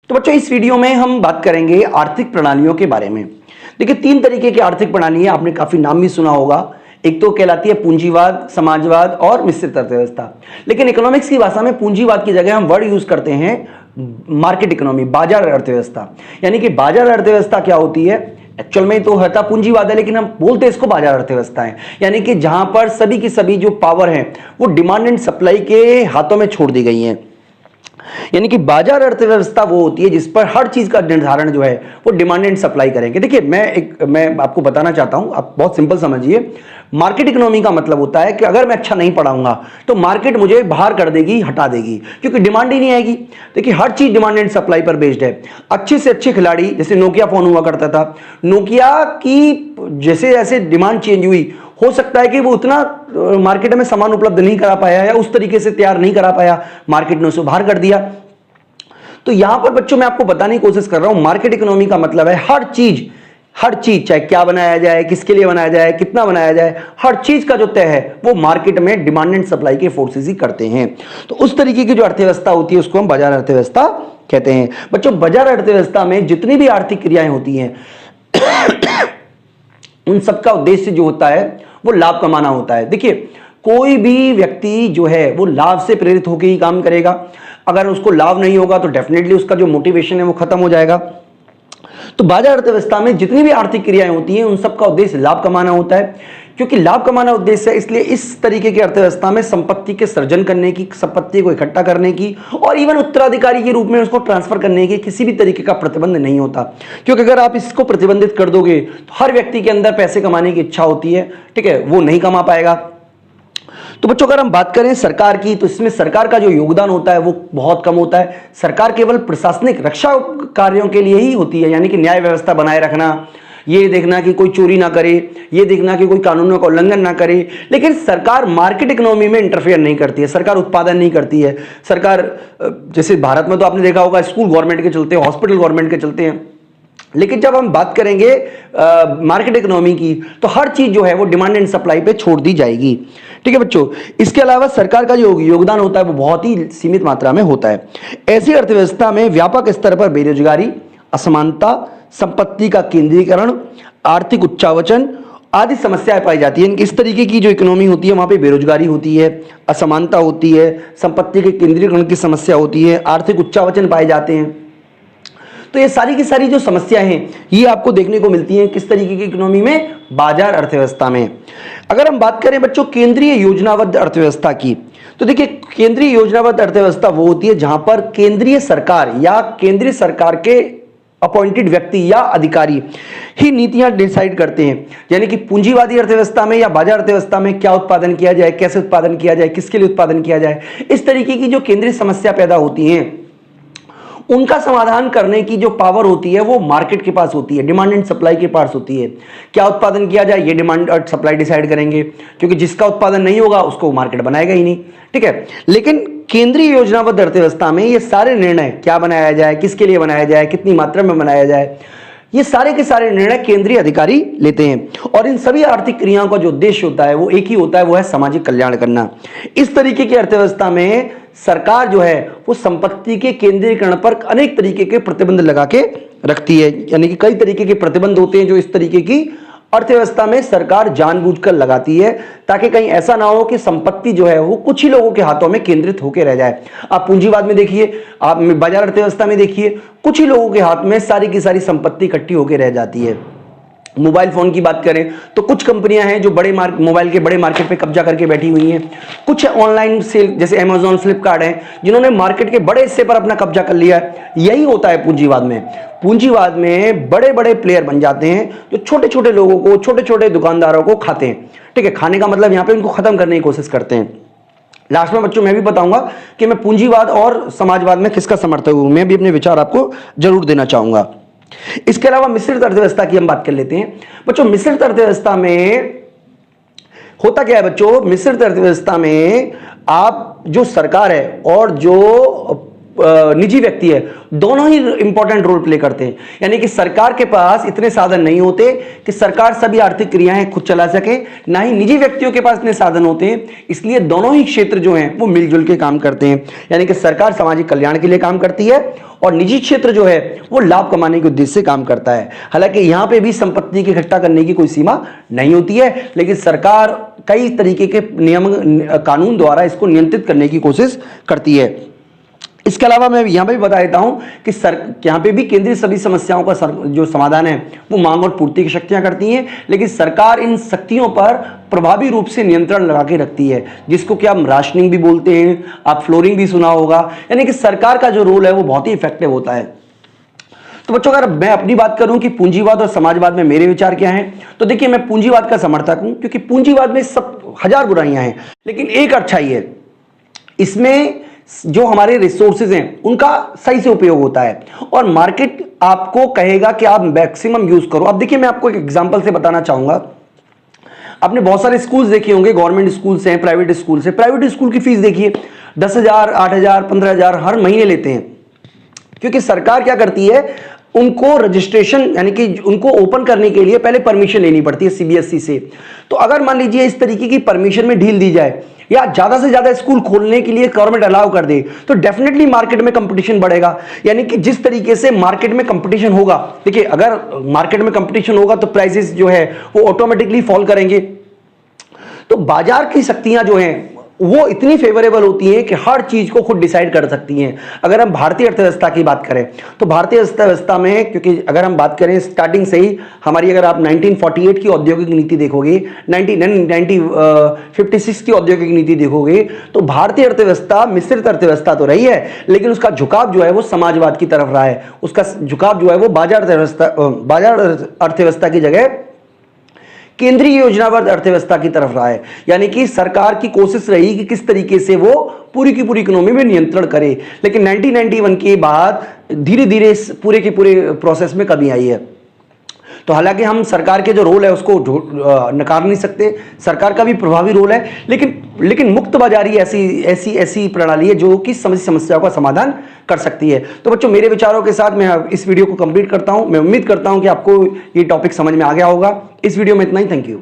तो बच्चों इस वीडियो में हम बात करेंगे आर्थिक प्रणालियों के बारे में। देखिए, तीन तरीके की आर्थिक प्रणाली है, आपने काफी नाम भी सुना होगा। एक तो कहलाती है पूंजीवाद, समाजवाद और मिश्रित अर्थव्यवस्था। लेकिन इकोनॉमिक्स की भाषा में पूंजीवाद की जगह हम वर्ड यूज करते हैं मार्केट इकोनॉमी, बाजार अर्थव्यवस्था। यानी कि बाजार अर्थव्यवस्था क्या होती है, एक्चुअल में तो होता पूंजीवाद है, लेकिन हम बोलते हैं इसको बाजार अर्थव्यवस्था है। यानी कि जहां पर सभी की सभी जो पावर है वो डिमांड एंड सप्लाई के हाथों में छोड़ दी गई है। यानी कि बाजार अर्थव्यवस्था वो होती है जिस पर हर चीज का निर्धारण जो है वो डिमांड एंड सप्लाई करेंगे। देखिए, मैं आपको बताना चाहता हूं, आप बहुत सिंपल समझिए। मार्केट इकोनॉमी का मतलब होता है कि अगर मैं अच्छा नहीं पढ़ाऊंगा तो मार्केट मुझे बाहर कर देगी, हटा देगी, क्योंकि डिमांड ही नहीं आएगी। देखिए, हर चीज डिमांड एंड सप्लाई पर बेस्ड है। अच्छे से अच्छे खिलाड़ी, जैसे नोकिया फोन हुआ करता था, नोकिया की जैसे जैसे डिमांड चेंज हुई, हो सकता है कि वो उतना मार्केट में सामान उपलब्ध नहीं करा पाया या उस तरीके से तैयार नहीं करा पाया, मार्केट ने उसे बाहर कर दिया। तो यहां पर बच्चों मैं आपको बताने की कोशिश कर रहा हूं, मार्केट इकोनॉमी का मतलब है हर चीज चाहे क्या बनाया जाए, किसके लिए बनाया जाए, कितना बनाया जाए, हर चीज का जो तय है वो मार्केट में डिमांड एंड सप्लाई के फोर्सेस ही करते हैं। तो उस तरीके की जो अर्थव्यवस्था होती है उसको हम बाजार अर्थव्यवस्था कहते हैं। बच्चों, बाजार अर्थव्यवस्था में जितनी भी आर्थिक क्रियाएं होती हैं उन सबका उद्देश्य जो होता है वो लाभ कमाना होता है। देखिए, कोई भी व्यक्ति जो है वो लाभ से प्रेरित होकर ही काम करेगा। अगर उसको लाभ नहीं होगा तो डेफिनेटली उसका जो मोटिवेशन है वो खत्म हो जाएगा। तो बाजार अर्थव्यवस्था में जितनी भी आर्थिक क्रियाएं होती हैं उन सबका उद्देश्य लाभ कमाना होता है। क्योंकि लाभ कमाना उद्देश्य है, इसलिए इस तरीके की अर्थव्यवस्था में संपत्ति के सृजन करने की, संपत्ति को इकट्ठा करने की और इवन उत्तराधिकारी के रूप में उसको ट्रांसफर करने की किसी भी तरीके का प्रतिबंध नहीं होता। क्योंकि अगर आप इसको प्रतिबंधित कर दोगे तो हर व्यक्ति के अंदर पैसे कमाने की इच्छा होती है, ठीक है, वो नहीं कमा पाएगा। तो बच्चों, अगर हम बात करें सरकार की, तो इसमें सरकार का जो योगदान होता है वो बहुत कम होता है। सरकार केवल प्रशासनिक रक्षा कार्यों के लिए ही होती है, यानी कि न्याय व्यवस्था बनाए रखना, ये देखना कि कोई चोरी ना करे, ये देखना कि कोई कानूनों का उल्लंघन ना करे। लेकिन सरकार मार्केट इकोनॉमी में इंटरफेयर नहीं करती है, सरकार उत्पादन नहीं करती है। सरकार, जैसे भारत में तो आपने देखा होगा, स्कूल गवर्नमेंट के चलते हैं, हॉस्पिटल गवर्नमेंट के चलते हैं। लेकिन जब हम बात करेंगे मार्केट इकोनॉमी की, तो हर चीज जो है वो डिमांड एंड सप्लाई पे छोड़ दी जाएगी। ठीक है बच्चों, इसके अलावा सरकार का जो योगदान होता है वो बहुत ही सीमित मात्रा में होता है। ऐसी अर्थव्यवस्था में व्यापक स्तर पर बेरोजगारी, असमानता, संपत्ति का केंद्रीकरण, आर्थिक उच्चावचन आदि समस्याएं पाई जाती हैं। इस तरीके की जो इकोनॉमी होती है वहां पे बेरोजगारी होती है, असमानता होती है, संपत्ति के केंद्रीकरण की समस्या होती है, आर्थिक उच्चावचन पाए जाते हैं। तो ये सारी की सारी जो समस्याएं हैं ये आपको देखने को मिलती हैं किस तरीके की इकोनॉमी में, बाजार अर्थव्यवस्था में। अगर हम बात करें बच्चों केंद्रीय योजनाबद्ध अर्थव्यवस्था की, तो देखिए, केंद्रीय योजनाबद्ध अर्थव्यवस्था वो होती है जहां पर केंद्रीय सरकार या केंद्रीय सरकार के अपॉइंटेड व्यक्ति या अधिकारी ही नीतियां डिसाइड करते हैं। यानी कि पूंजीवादी अर्थव्यवस्था में या बाजार अर्थव्यवस्था में क्या उत्पादन किया जाए, कैसे उत्पादन किया जाए, किसके लिए उत्पादन किया जाए, इस तरीके की जो केंद्रीय समस्या पैदा होती हैं उनका समाधान करने की जो पावर होती है वो मार्केट के पास होती है, डिमांड एंड सप्लाई के पास होती है। क्या उत्पादन किया जाए ये डिमांड और सप्लाई डिसाइड करेंगे, क्योंकि जिसका उत्पादन नहीं होगा उसको मार्केट बनाएगा ही नहीं। ठीक है, लेकिन केंद्रीय योजनाबद्ध अर्थव्यवस्था में ये सारे निर्णय, क्या बनाया जाए, किसके लिए बनाया जाए, कितनी मात्रा में बनाया जाए, ये सारे के सारे निर्णय केंद्रीय अधिकारी लेते हैं। और इन सभी आर्थिक क्रियाओं का जो उद्देश्य होता है वो एक ही होता है, वो है सामाजिक कल्याण करना। इस तरीके की अर्थव्यवस्था में सरकार जो है वो संपत्ति के केंद्रीकरण पर अनेक तरीके के प्रतिबंध लगा के रखती है। यानी कि कई तरीके के प्रतिबंध होते हैं जो इस तरीके की अर्थव्यवस्था में सरकार जानबूझकर लगाती है, ताकि कहीं ऐसा ना हो कि संपत्ति जो है वो कुछ ही लोगों के हाथों में केंद्रित होकर रह जाए। आप पूंजीवाद में देखिए, आप बाजार अर्थव्यवस्था में देखिए, कुछ ही लोगों के हाथ में सारी की सारी संपत्ति इकट्ठी होकर रह जाती है। मोबाइल फोन की बात करें तो कुछ कंपनियां हैं जो मोबाइल के बड़े मार्केट पे कब्जा करके बैठी हुई हैं। कुछ ऑनलाइन सेल जैसे अमेजॉन, फ्लिपकार्ट हैं जिन्होंने मार्केट के बड़े हिस्से पर अपना कब्जा कर लिया है। यही होता है पूंजीवाद में। पूंजीवाद में बड़े बड़े प्लेयर बन जाते हैं जो छोटे छोटे लोगों को, छोटे छोटे दुकानदारों को खाते हैं। ठीक है, खाने का मतलब यहाँ पे उनको खत्म करने की कोशिश करते हैं। लास्ट में बच्चों मैं भी बताऊंगा कि मैं पूंजीवाद और समाजवाद में किसका समर्थक हूं, मैं भी अपने विचार आपको जरूर देना चाहूंगा। इसके अलावा मिश्रित अर्थव्यवस्था की हम बात कर लेते हैं। बच्चों, मिश्रित अर्थव्यवस्था में होता क्या है बच्चों, मिश्रित अर्थव्यवस्था में आप जो सरकार है और जो निजी व्यक्ति है, दोनों ही इंपॉर्टेंट रोल प्ले करते हैं। यानी कि सरकार के पास इतने साधन नहीं होते कि सरकार सभी आर्थिक क्रियाएं खुद चला सके, ना ही निजी व्यक्तियों के पास इतने साधन होते हैं। इसलिए दोनों ही क्षेत्र जो हैं वो मिलजुल के काम करते हैं। यानी कि सरकार सामाजिक कल्याण के लिए काम करती है और निजी क्षेत्र जो है वो लाभ कमाने के उद्देश्य से काम करता है। हालांकि यहां पे भी संपत्ति की इकट्ठा करने की कोई सीमा नहीं होती है, लेकिन सरकार कई तरीके के नियम कानून द्वारा इसको नियंत्रित करने की कोशिश करती है। इसके अलावा मैं यहां पे भी बता देता हूं कि यहां पे भी केंद्रीय सभी समस्याओं का जो समाधान है वो मांग और पूर्ति की शक्तियां करती हैं, लेकिन सरकार इन शक्तियों पर प्रभावी रूप से नियंत्रण लगा के रखती है, जिसको कि आप राशनिंग भी बोलते हैं, आप फ्लोरिंग भी सुना होगा। यानी कि सरकार का जो रोल है वो बहुत ही इफेक्टिव होता है। तो बच्चों, अगर मैं अपनी बात करूं कि पूंजीवाद और समाजवाद में मेरे विचार क्या हैं, तो देखिए मैं पूंजीवाद का समर्थक हूं, क्योंकि पूंजीवाद में सब हजार बुराइयां हैं, लेकिन एक अच्छाई है, इसमें जो हमारे रिसोर्सेज हैं उनका सही से उपयोग होता है और मार्केट आपको कहेगा कि आप मैक्सिमम यूज करो। अब देखिए मैं आपको एक एग्जांपल से बताना चाहूंगा। आपने बहुत सारे स्कूल्स देखे होंगे, गवर्नमेंट स्कूल्स हैं, प्राइवेट स्कूल्स हैं। प्राइवेट स्कूल की फीस देखिए 10,000, 8,000, 15,000 हर महीने लेते हैं, क्योंकि सरकार क्या करती है, उनको रजिस्ट्रेशन यानी कि उनको ओपन करने के लिए पहले परमिशन लेनी पड़ती है सीबीएसई से। तो अगर मान लीजिए इस तरीके की परमिशन में ढील दी जाए या ज्यादा से ज्यादा स्कूल खोलने के लिए गवर्नमेंट अलाउ कर दे, तो डेफिनेटली मार्केट में कंपटीशन बढ़ेगा। यानी कि जिस तरीके से मार्केट में कंपटीशन होगा, देखिए अगर मार्केट में कंपटीशन होगा तो प्राइसेस जो है वो ऑटोमेटिकली फॉल करेंगे। तो बाजार की शक्तियां जो हैं वो इतनी फेवरेबल होती है कि हर चीज को खुद डिसाइड कर सकती हैं। अगर हम भारतीय अर्थव्यवस्था की बात करें तो भारतीय अर्थव्यवस्था में, क्योंकि अगर हम बात करें स्टार्टिंग से ही हमारी, अगर आप 1948 की औद्योगिक नीति देखोगे, 1956 की औद्योगिक नीति देखोगे, तो भारतीय अर्थव्यवस्था मिश्रित अर्थव्यवस्था तो रही है, लेकिन उसका झुकाव जो है वो समाजवाद की तरफ रहा है। उसका झुकाव जो है वो बाजार अर्थव्यवस्था की जगह केंद्रीय योजनाबद्ध अर्थव्यवस्था की तरफ रहा है। यानी कि सरकार की कोशिश रही कि किस तरीके से वो पूरी की पूरी इकोनॉमी में नियंत्रण करे, लेकिन 1991 के बाद धीरे धीरे पूरे के पूरे प्रोसेस में कमी आई है। तो हालांकि हम सरकार के जो रोल है उसको नकार नहीं सकते, सरकार का भी प्रभावी रोल है, लेकिन मुक्त बाजारी ऐसी प्रणाली है जो कि समस्याओं का समाधान कर सकती है। तो बच्चों, मेरे विचारों के साथ मैं इस वीडियो को कंप्लीट करता हूं। मैं उम्मीद करता हूं कि आपको ये टॉपिक समझ में आ गया होगा। इस वीडियो में इतना ही। Thank you.